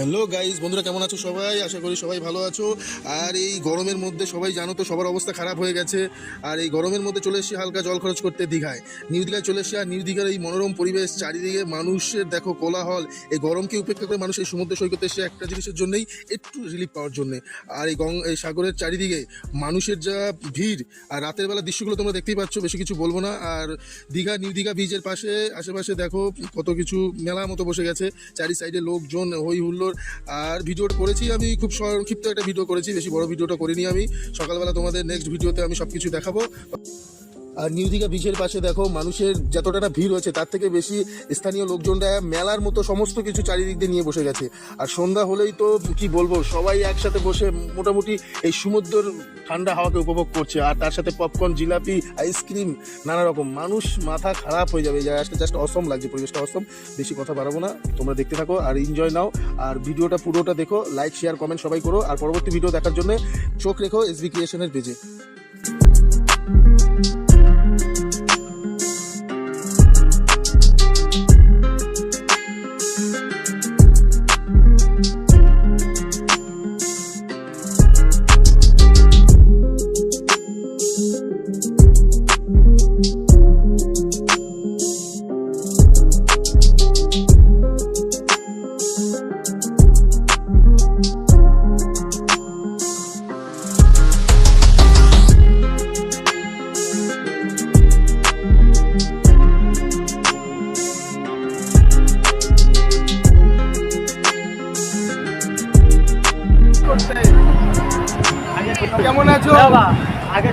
Hello guys, বন্ধুরা কেমন আছো সবাই? আশা করি সবাই ভালো আছো। আর এই গরমের মধ্যে সবাই জানো তো সবার অবস্থা খারাপ হয়ে গেছে। আর এই গরমের মধ্যে চলে এসেছি হালকা জল খরচ করতে দীঘায়। নিউ দীঘায় চলে এসেছি। আর নিউ দীঘার এই মনোরম পরিবেশ, চারিদিকে মানুষের দেখো কোলাহল। এই গরমকে উপেক্ষা করে মানুষ এই সমুদ্র সৈকতে এসে একটা জিনিসের জন্যই, একটু রিলিফ পাওয়ার জন্যে। আর এই সাগরের চারিদিকে মানুষের যা ভিড়, আর রাতের বেলা দৃশ্যগুলো তোমরা দেখতেই পাচ্ছ, বেশি কিছু বলবো না। আর দীঘা, নিউ দীঘা বিচের পাশে আশেপাশে দেখো কত কিছু মেলা মতো বসে গেছে, চারি সাইডে লোকজন, হই হুল্লোড়। আর ভিডিওটা করেছি আমি, খুব সংক্ষিপ্ত একটা ভিডিও করেছি, বেশি বড় ভিডিওটা করিনি আমি। সকালবেলা তোমাদের নেক্সট ভিডিওতে আমি সব কিছু দেখাবো। আর নিউ দীঘা বিচের পাশে দেখো মানুষের যতটা না ভিড় হয়েছে, তার থেকে বেশি স্থানীয় লোকজনরা মেলার মতো সমস্ত কিছু চারিদিক দিয়ে নিয়ে বসে গেছে। আর সন্ধ্যা হলেই তো কি বলবো, সবাই একসাথে বসে মোটামুটি এই সমুদ্রের ঠান্ডা হাওয়াকে উপভোগ করছে। আর তার সাথে পপকর্ন, জিলাপি, আইসক্রিম, নানা রকম। মানুষ মাথা খারাপ হয়ে যাবে। জাস্ট অসম লাগছে, পরিবেশটা অসম। বেশি কথা বাড়াবো না, তোমরা দেখতে থাকো আর এনজয় নাও। আর ভিডিওটা পুরোটা দেখো, লাইক শেয়ার কমেন্ট সবাই করো। আর পরবর্তী ভিডিও দেখার জন্য চোখ রেখো এসবি ক্রিয়েশনের পেজে। কেমন আছো? আগে